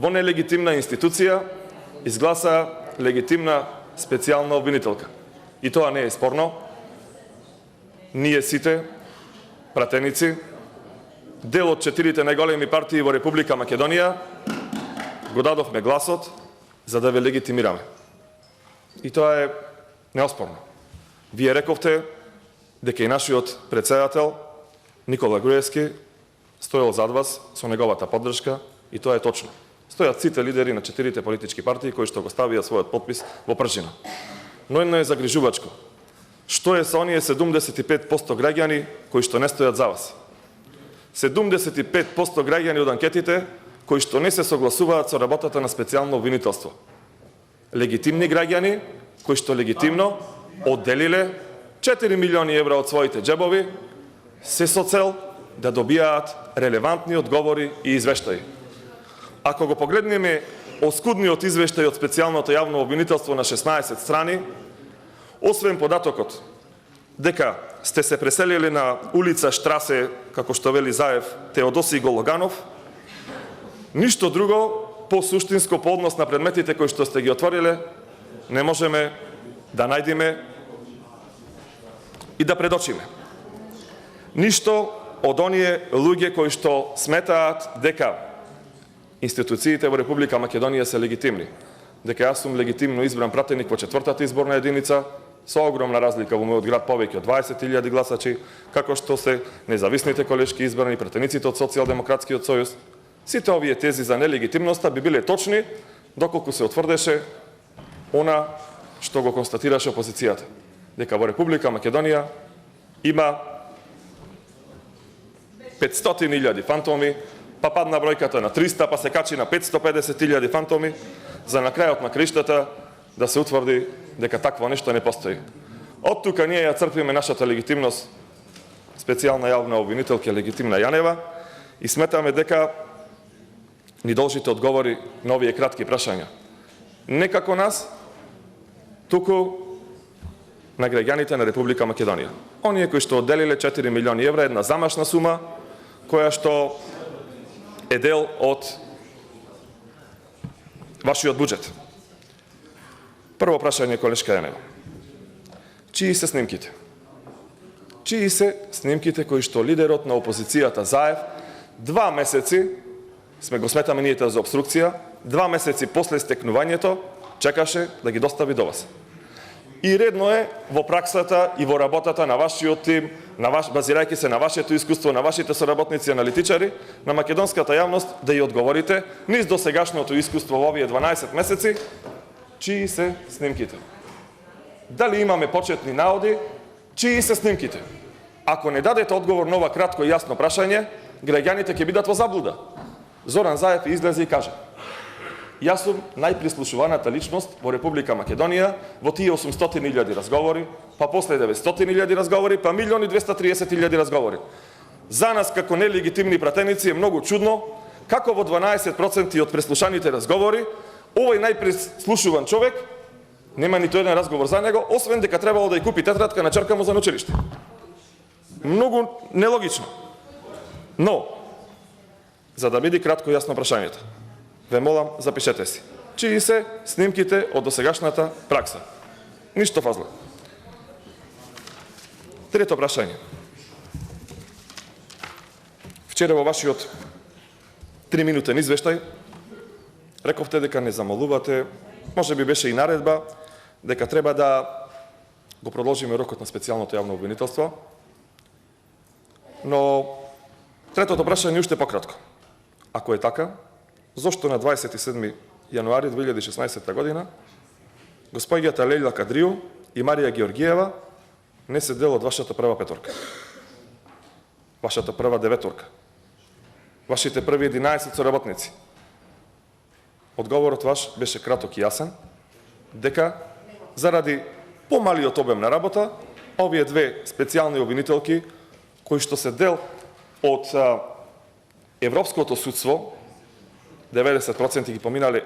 во нелегитимна институција изгласа легитимна специјална обвинителка. И тоа не е спорно. Ние сите пратеници, дел од 4 најголеми партии во Република Македонија, го дадовме гласот за да ве легитимираме. И тоа е неоспорно. Вие рековте дека и нашиот председател Никола Груевски стоел зад вас со неговата поддршка и тоа е точно. Стојат сите лидери на 4 политички партии кои што го ставија својот подпис во пржина. Но едно е загрижувачко. Што е со оние 75% граѓани кои што не стојат за вас? 75% граѓани од анкетите кои што не се согласуваат со работата на специјално обвинителство. Легитимни граѓани кои што легитимно одделиле 4 милиони евра од своите џебови се со цел да добијаат релевантни одговори и извештаи. Ако го погледнеме оскудниот извештај од специјалното јавно обвинителство на 16 страни, освен податокот дека сте се преселили на улица Штрасе, како што вели Заев, Теодоси Гологанов, ништо друго по суштинско по однос на предметите кои што сте ги отвориле не можеме да најдеме и да предочиме. Ништо од оние луѓе кои што сметаат дека институциите во Република Македонија се легитимни, дека јас сум легитимно избран пратеник во 4-та изборна единица, со огромна разлика во мојот град, повеќе од 20.000 гласачи, како што се независните колешки избрани, пратениците од Социјалдемократскиот сојуз. Сите овие тези за нелегитимноста би биле точни доколку се утврдеше она што го констатираше опозицијата, дека во Република Македонија има 500.000 фантоми, па падна бројката на 300, па се качи на 550.000 фантоми, за на крајот на краиштата да се утврди дека такво нешто не постои. Од тука ние ја црпиме нашата легитимност, специјална јавна обвинителка легитимна Јанева, и сметаме дека ни должите одговори на овие кратки прашања. Не како нас, туку на граѓаните на Република Македонија. Оние кои што одделиле 4 милиони евра, една замашна сума, која што е дел од вашиот буџет. Прво прашање, колешка Јанева. Чии се снимките? Чии се снимките кои што лидерот на опозицијата Заев 2 месеци, сме го сметаме ние за обструкција, 2 месеци после стекнувањето чекаше да ги достави до вас. И редно е во праксата и во работата на вашиот тим, базирајќи се на вашето искуство, на вашите соработници аналитичари, на македонската јавност да ја одговорите низ досегашното искуство во овие 12 месеци, чии се снимките. Дали имаме почетни наоди, чии се снимките? Ако не дадете одговор на ова кратко и јасно прашање, граѓаните ќе бидат во заблуда. Зоран Заев излезе и каже: јас сум најприслушуваната личност во Република Македонија во тие 800.000 разговори, па после 900.000 разговори, па 1.230.000 разговори. За нас, како нелегитимни пратеници, е многу чудно како во 12% од преслушаните разговори овој најпреслушуван човек нема ниту еден разговор за него, освен дека требало да ја купи тетрадка на черка му за научилиште. Многу нелогично. Но, за да биде кратко и јасно прашањето, ве молам, запишете си. Чии се снимките од досегашната пракса? Ништо фазла. Трето прашање. Вчера во вашиот 3-минутен извештај рековте дека не замолувате, може би беше и наредба, дека треба да го продолжиме рокот на специјалното јавно обвинителство. Но третото прашање уште пократко. Ако е така, зошто на 27. јануари 2016 година господјата Лејла Кадрију и Марија Георгиева не се дел од вашата прва петорка, вашата прва деветорка, вашите први 11 соработници? Одговорот ваш беше краток и јасен, дека заради помалиот обем на работа, овие две специјални обвинителки, кои што се дел од Европското судство, 90% ги поминале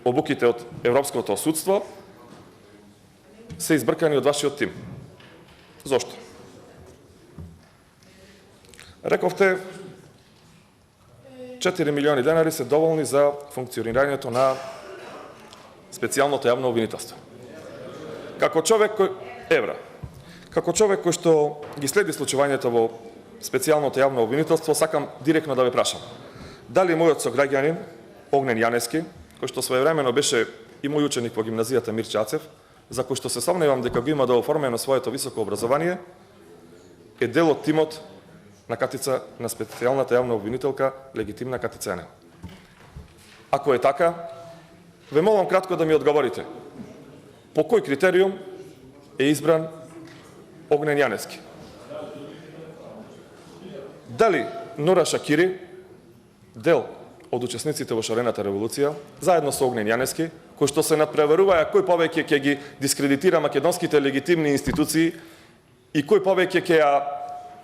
обуките од Европското судство, се избркани од вашиот тим. Зошто? 4 милиони денари се доволни за функционирањето на специјалното јавно обвинителство. Како човек кој што ги следи случувањето во специјалното јавно обвинителство, сакам директно да ве прашам. Дали мојот сограѓанин Огнен Јаневски, кој што своевремено беше и мој ученик во гимназијата Мирче Ацев, за кој што се сомневам дека го има да оформено своето високо образование, е дел од тимот на катица на специјалната јавна обвинителка легитимна Катица Енел. Ако е така, ве молам кратко да ми одговорите. По кој критериум е избран Огнен Јаневски? Дали Нора Шакири, дел од учесниците во шарената револуција, заедно со Огнен Јаневски, кој што се надпреваруваја кој повеќе ќе ги дискредитира македонските легитимни институции и кој повеќе ќе ја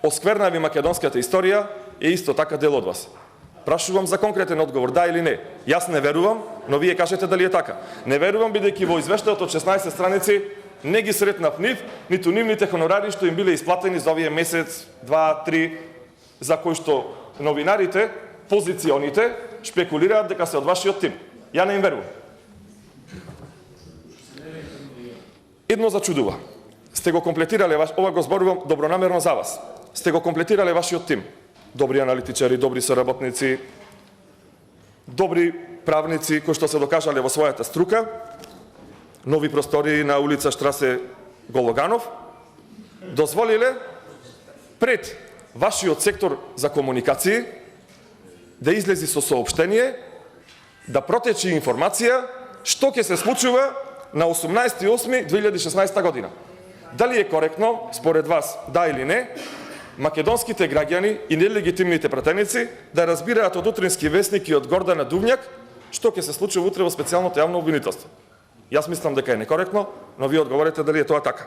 осквернави македонската историја, е исто така дел од вас. Прашувам за конкретен одговор, да или не. Јас не верувам, но вие кажете дали е така. Не верувам, бидејќи во извештајот од 16 страници не ги сретнав ниту нивните хонорари што им биле исплатени за овие месец, 2, 3, за кои што новинарите, позиционите, шпекулираат дека се од вашиот тим. Ја не им верувам. Едно зачудува. Сте го комплетирале, ова го зборувам добронамерно за вас. Сте го комплетирале вашиот тим. Добри аналитичари, добри соработници, добри правници кои што се докажале во својата струка, нови простори на улица Штрасе Гологанов, дозволиле пред вашиот сектор за комуникации да излези со соопштение, да протече информација што ќе се случува на 18.8.2016 година. Дали е коректно, според вас, да или не, македонските граѓани и нелегитимните пратеници да разбираат од утрински вестник и од Гордана Дувњак што ќе се случува утре во специјалното јавно обвинителство? Јас мислам дека е некоректно, но вие одговорете дали е тоа така.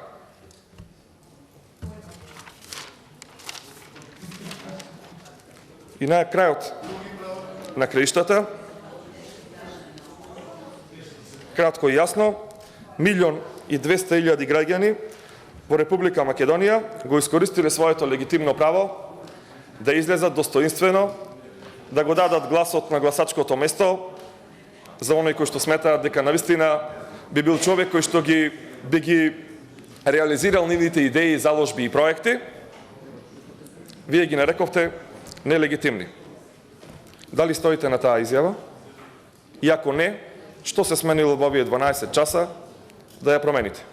И на крајот на краиштата, кратко и јасно, 1.200.000 граѓани во Република Македонија го искористиле своето легитимно право да излезат достоинствено, да го дадат гласот на гласачкото место за оној кој што сметаат дека навистина би бил човек кој што би ги реализирал нивните идеи, заложби и проекти. Вие ги нарековте нелегитимни. Дали стоите на таа изјава? И ако не, што се сменило во овие 12 часа да ја промените?